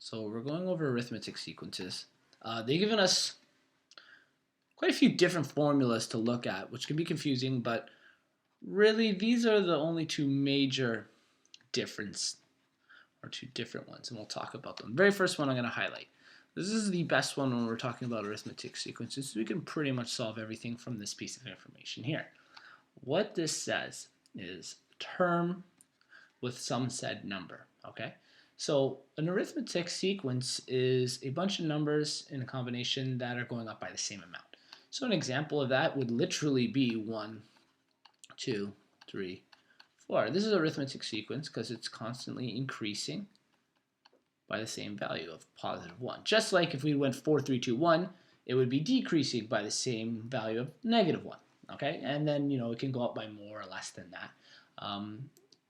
So we're going over arithmetic sequences. They've given us quite a few different formulas to look at, which can be confusing, but really these are the only two major difference, or two different ones, and we'll talk about them. The very first one I'm going to highlight. This is the best one when we're talking about arithmetic sequences. We can pretty much solve everything from this piece of information here. What this says is term with some said number, okay? So an arithmetic sequence is a bunch of numbers in a combination that are going up by the same amount. So an example of that would literally be 1, 2, 3, 4. This is an arithmetic sequence because it's constantly increasing by the same value of positive 1. Just like if we went 4, 3, 2, 1, it would be decreasing by the same value of negative 1. Okay, and then it can go up by more or less than that.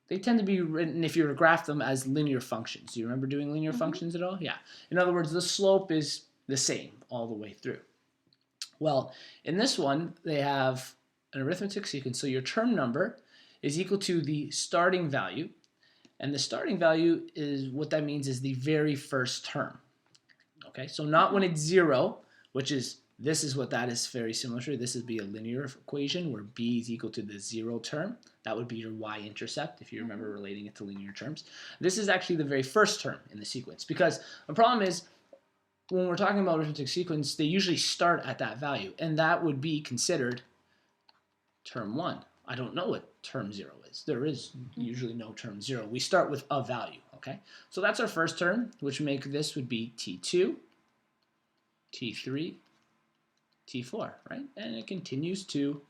They tend to be written, if you were to graph them, as linear functions. Do you remember doing linear functions at all? Yeah. In other words, the slope is the same all the way through. Well, in this one, they have an arithmetic sequence. So your term number is equal to the starting value. And the starting value is, what that means is the very first term. Okay, so not when it's 0, which is, this is what that is very similar to. This would be a linear equation where b is equal to the 0 term. That would be your y-intercept if you remember relating it to linear terms. This is actually the very first term in the sequence, because the problem is when we're talking about arithmetic sequence, they usually start at that value, and that would be considered term 1. I don't know what term 0 is. There is usually no term 0. We start with a value, okay? So that's our first term, which make this would be t2, t3, t4, right? And it continues to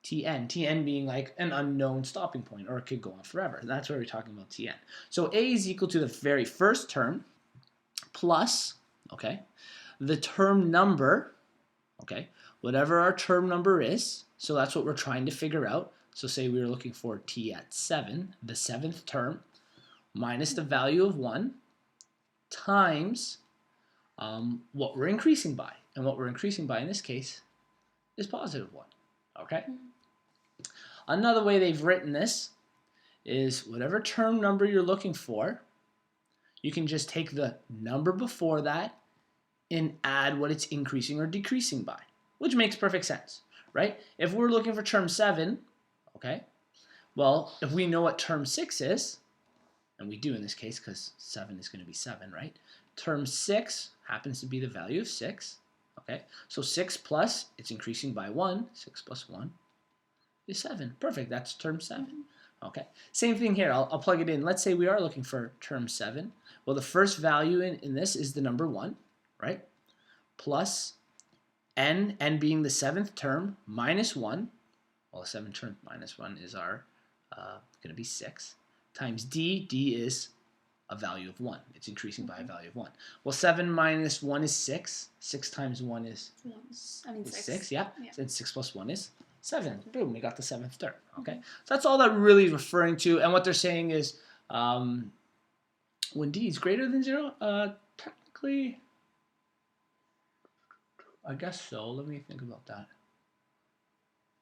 tn being like an unknown stopping point, or it could go on forever. That's where we're talking about tn. So a is equal to the very first term plus, okay, the term number, okay, whatever our term number is. So that's what we're trying to figure out. So say we were looking for t at 7, the 7th term, minus the value of 1 times what we're increasing by. And what we're increasing by in this case is positive 1. Okay? Another way they've written this is whatever term number you're looking for, you can just take the number before that and add what it's increasing or decreasing by, which makes perfect sense, right? If we're looking for term 7, okay, well, if we know what term 6 is, and we do in this case because 7 is going to be 7, right? Term 6 happens to be the value of 6, okay? So 6 plus, it's increasing by 1, 6 plus 1 is 7. Perfect, that's term 7. Okay, same thing here. I'll plug it in. Let's say we are looking for term 7. Well, the first value in this is the number 1, right? Plus n being the 7th term, minus 1. Well, the 7th term minus 1 is our, going to be 6, times d. d is a value of 1. It's increasing by a value of 1. Well, 7 minus 1 is 6. 6 times 1 is 6. Yeah. And 6 plus 1 is 7. Boom, we got the 7th term. Okay, so that's all that really is referring to. And what they're saying is when d is greater than 0, technically, I guess so. Let me think about that.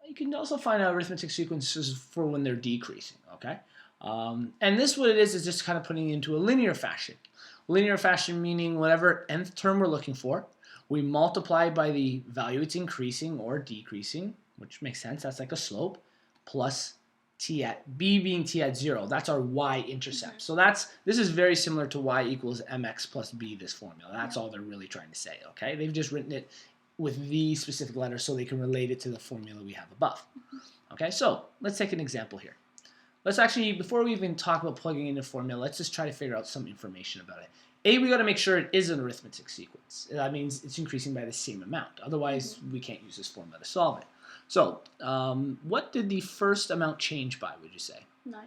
You can also find out arithmetic sequences for when they're decreasing, okay? And this, what it is just kind of putting it into a linear fashion. Linear fashion meaning whatever nth term we're looking for, we multiply by the value it's increasing or decreasing, which makes sense. That's like a slope, plus t at b being t at 0. That's our y-intercept. So this is very similar to y equals mx plus b, this formula. That's all they're really trying to say, okay? They've just written it with the specific letters so they can relate it to the formula we have above. Okay, so let's take an example here. Let's actually, before we even talk about plugging in the formula, let's just try to figure out some information about it. A, we got to make sure it is an arithmetic sequence. That means it's increasing by the same amount. Otherwise, we can't use this formula to solve it. So, what did the first amount change by, would you say? 9.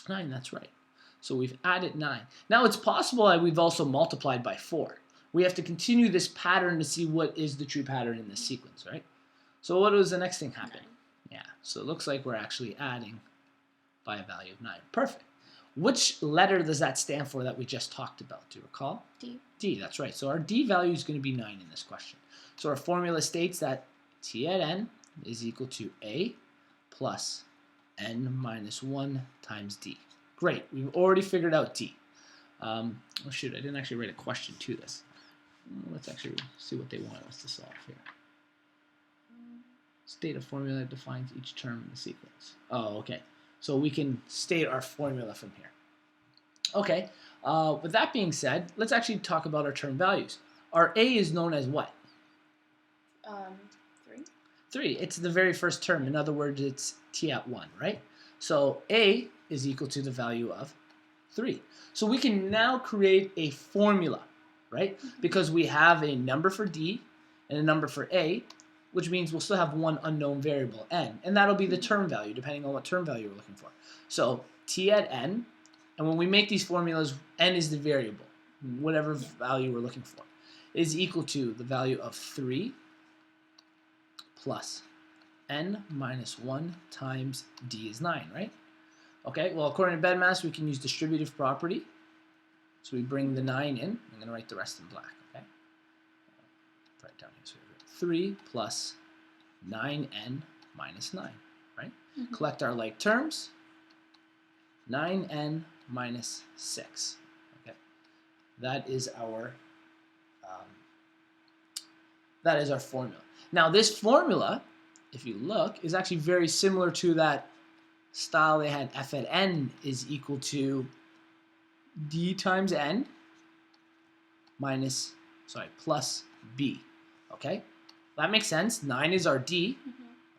9, that's right. So we've added 9. Now, it's possible that we've also multiplied by 4. We have to continue this pattern to see what is the true pattern in this sequence, right? So what was the next thing happen? 9. Yeah, so it looks like we're actually adding by a value of 9. Perfect. Which letter does that stand for that we just talked about? Do you recall? D. D, that's right. So our D value is going to be 9 in this question. So our formula states that T at n is equal to A plus n minus 1 times D. Great, we've already figured out D. Oh shoot, I didn't actually write a question to this. Let's actually see what they want us to solve here. State a formula that defines each term in the sequence. Oh, okay. So we can state our formula from here. Okay, with that being said, let's actually talk about our term values. Our A is known as what? 3. 3. It's the very first term. In other words, it's t at 1, right? So A is equal to the value of 3. So we can now create a formula, right? Because we have a number for D and a number for A, which means we'll still have one unknown variable, n, and that'll be the term value, depending on what term value we're looking for. So t at n, and when we make these formulas, n is the variable, whatever value we're looking for, is equal to the value of 3 plus n minus 1 times d is 9, right? Okay, well, according to BEDMAS, we can use distributive property. So we bring the 9 in. I'm going to write the rest in black, okay? Write it down here. So 3 plus 9n minus 9, right? Collect our like terms. 9n minus 6, okay? That is our formula. Now, this formula, if you look, is actually very similar to that style they had. F at n is equal to d times n plus b. Okay, that makes sense. 9 is our d.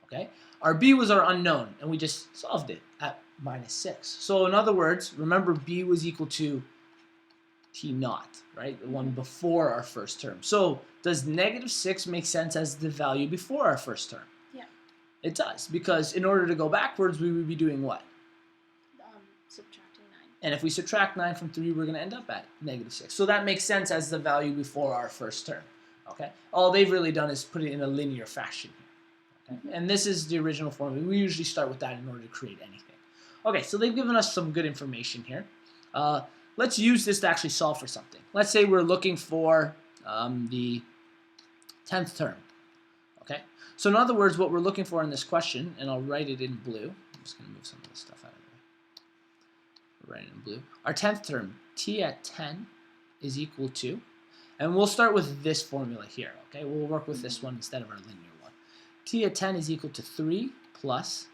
Okay, our b was our unknown, and we just solved it at minus 6. So in other words, remember b was equal to t naught, right? The one before our first term. So does negative 6 make sense as the value before our first term? Yeah. It does, because in order to go backwards, we would be doing what? Subtracting 9. And if we subtract 9 from 3, we're going to end up at negative 6. So that makes sense as the value before our first term. Okay? All they've really done is put it in a linear fashion. Okay? And this is the original formula. We usually start with that in order to create anything. Okay, so they've given us some good information here. Let's use this to actually solve for something. Let's say we're looking for the 10th term. Okay? So in other words, what we're looking for in this question, and I'll write it in blue. I'm just going to move some of this stuff out of the way. Write it in blue. Our 10th term, t at 10 is equal to, and we'll start with this formula here. Okay? We'll work with this one instead of our linear one. T at 10 is equal to 3 plus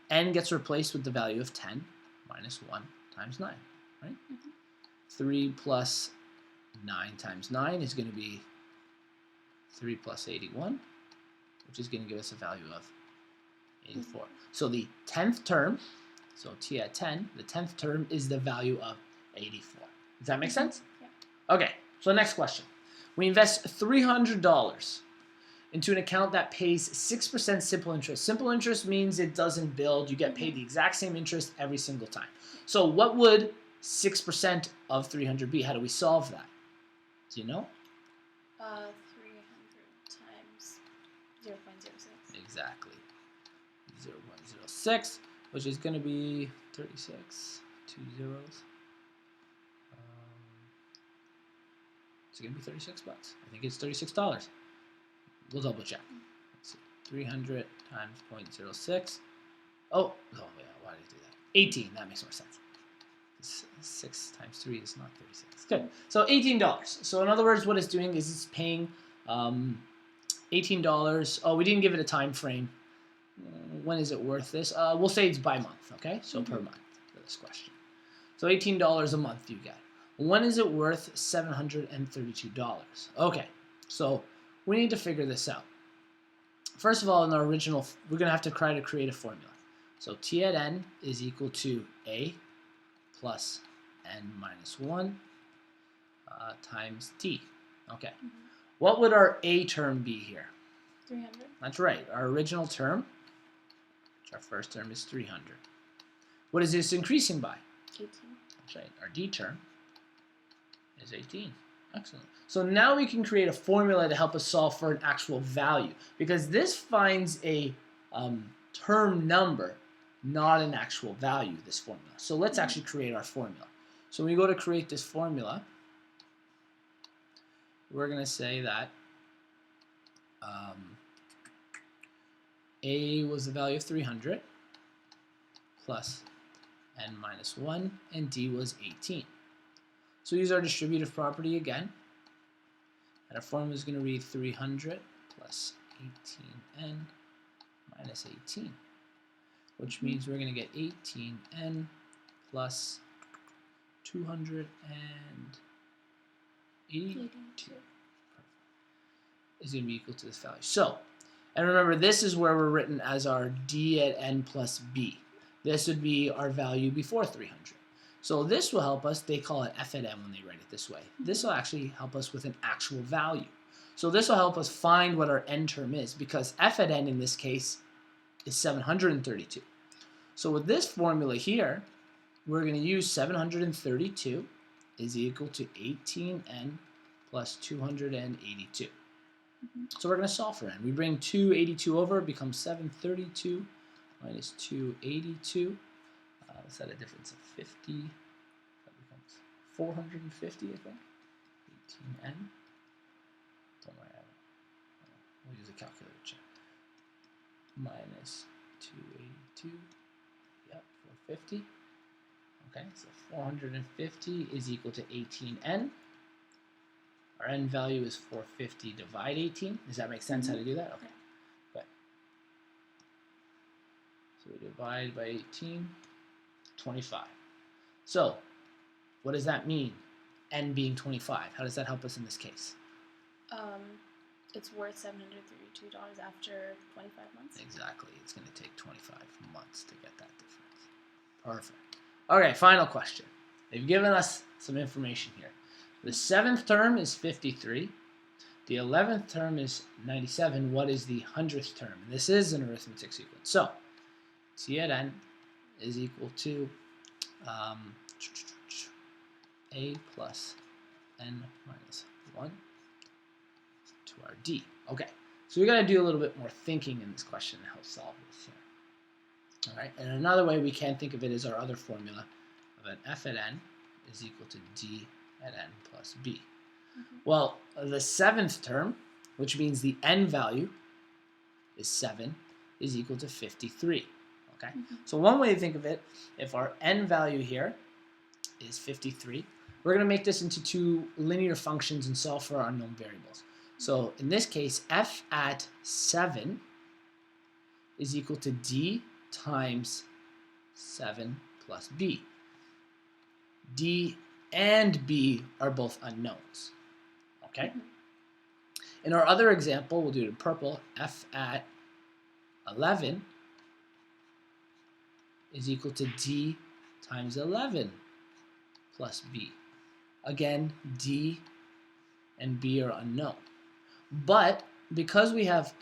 n gets replaced with the value of 10 minus 1 times 9, right? 3 plus 9 times 9 is going to be 3 plus 81, which is going to give us a value of 84. So the 10th term, so t at 10, the 10th term is the value of 84. Does that make sense? Yeah. Okay, so next question. We invest $300 into an account that pays 6% simple interest. Simple interest means it doesn't build. You get paid the exact same interest every single time. So what would 6% of 300 be? How do we solve that? Do you know? 300 times 0.06. Exactly. 0.06, which is going to be 36, 2 zeros. It's going to be 36 bucks. I think it's $36. We'll double check. Let's see. 300 times 0.06. Oh, yeah, why did I do that? 18, that makes more sense. 6 times 3 is not 36. Good. So $18. So in other words, what it's doing is it's paying $18. Oh, we didn't give it a time frame. When is it worth this? We'll say it's by month, okay? So per month for this question. So $18 a month you get. When is it worth $732? Okay, so we need to figure this out. First of all, in our original, we're going to have to try to create a formula. So t at n is equal to a plus n minus 1 times t. Okay. What would our a term be here? 300. That's right. Our original term, which our first term is 300. What is this increasing by? 18. That's right. Our d term is 18. Excellent. So now we can create a formula to help us solve for an actual value, because this finds a term number, not an actual value, this formula. So let's actually create our formula. So when we go to create this formula, we're going to say that a was the value of 300 plus n minus 1, and d was 18. So use our distributive property again. And our formula is going to read 300 plus 18n minus 18, which means we're going to get 18n plus 282 is going to be equal to this value. So, and remember, this is where we're written as our d at n plus b. This would be our value before 300. So this will help us. They call it f at n when they write it this way. This will actually help us with an actual value. So this will help us find what our n term is, because f at n in this case is 732. So with this formula here, we're going to use 732 is equal to 18n plus 282. So we're going to solve for n. We bring 282 over, it becomes 732 minus 282. Is that a difference of 50? That becomes 450, I think. 18n. Don't worry, we'll use a calculator check. Minus 282. Yep, 450. Okay, so 450 is equal to 18n. Our n value is 450 divide 18. Does that make sense how to do that? Okay. Good. So we divide by 18, 25. So what does that mean? N being 25. How does that help us in this case? It's worth $732 after 25 months. Exactly. It's going to take 25 months to get that difference. Perfect. Okay, final question. They've given us some information here. The 7th term is 53. The 11th term is 97. What is the 100th term? And this is an arithmetic sequence. So, t at n is equal to a plus n minus 1 to our d. Okay, so we got to do a little bit more thinking in this question to help solve this here. All right, and another way we can think of it is our other formula of an f at n is equal to d at n plus b. Well, the 7th term, which means the n value is 7, is equal to 53. Okay, so one way to think of it, if our n value here is 53, we're going to make this into two linear functions and solve for our unknown variables. So in this case, f at 7 is equal to d times 7 plus b. D and b are both unknowns. Okay? In our other example, we'll do it in purple, f at 11 is equal to d times 11 plus b. Again, d and b are unknown. But because we have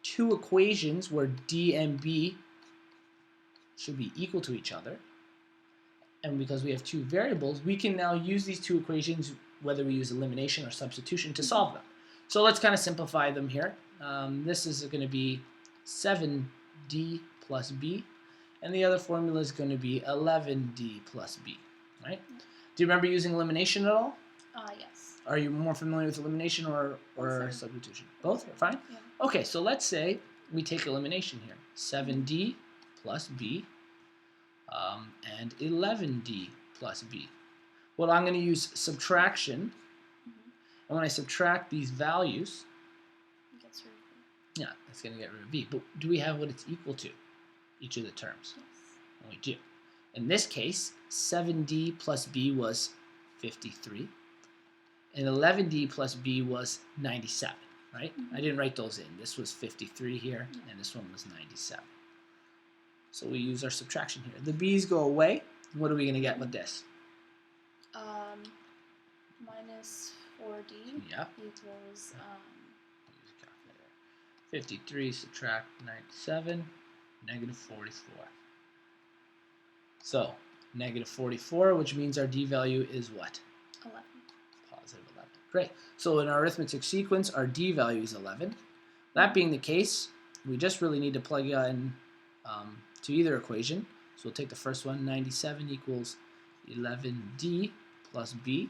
two equations where d and b should be equal to each other, and because we have two variables, we can now use these two equations, whether we use elimination or substitution, to solve them. So let's kind of simplify them here. This is going to be 7d plus b, and the other formula is going to be 11d plus b, right? Do you remember using elimination at all? Yes. Are you more familiar with elimination or substitution? Both are fine? Yeah. Okay, so let's say we take elimination here. 7d plus b and 11d plus b. Well, I'm going to use subtraction. And when I subtract these values, It gets rid of it. yeah, it's going to get rid of b. But do we have what it's equal to, each of the terms? Yes. And we do. In this case, 7d plus b was 53. And 11d plus b was 97, right? I didn't write those in. This was 53 here, and this one was 97. So we use our subtraction here. The b's go away. What are we going to get with this? Minus 4d Yep. equals, Use a calculator. 53 subtract 97, negative 44. So, negative 44, which means our d value is what? 11. Positive 11. Great. So in our arithmetic sequence, our d value is 11. That being the case, we just really need to plug in to either equation. So we'll take the first one, 97 equals 11d plus b.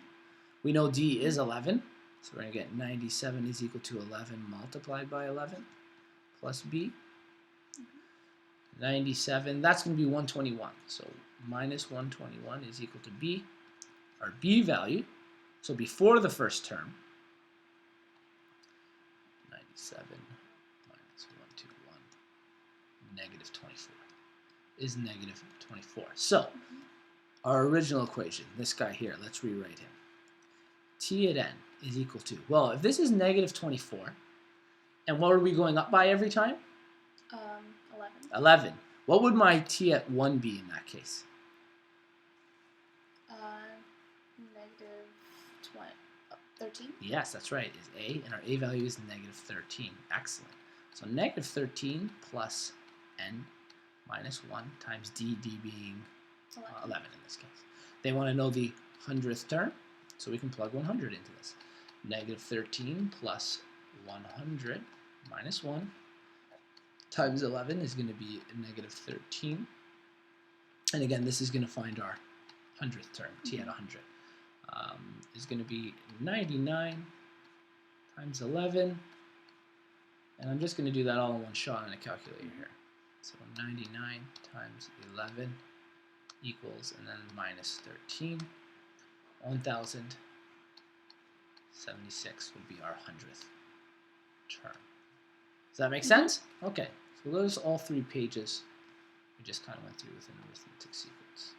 We know d is 11, so we're going to get 97 is equal to 11 multiplied by 11 plus b. 97, that's going to be 121. So minus 121 is equal to b. our b value, so before the first term, 97 minus 121, negative 24, is negative 24. So, our original equation, this guy here, let's rewrite him. T at n is equal to, well, if this is negative 24, and what are we going up by every time? 11. 11. What would my t at 1 be in that case? Negative 13. Yes, that's right, is a, and our a value is negative 13. Excellent. So negative 13 plus n minus 1 times d being 11 in this case. They want to know the 100th term, so we can plug 100 into this. Negative 13 plus 100 minus 1 times 11 is going to be negative 13. And again, this is going to find our 100th term, t at 100. Is going to be 99 times 11. And I'm just going to do that all in one shot on a calculator here. So 99 times 11 equals, and then minus 13. 1076 would be our 100th term. Does that make sense? Okay, so those are all 3 pages we just kind of went through with an arithmetic sequence.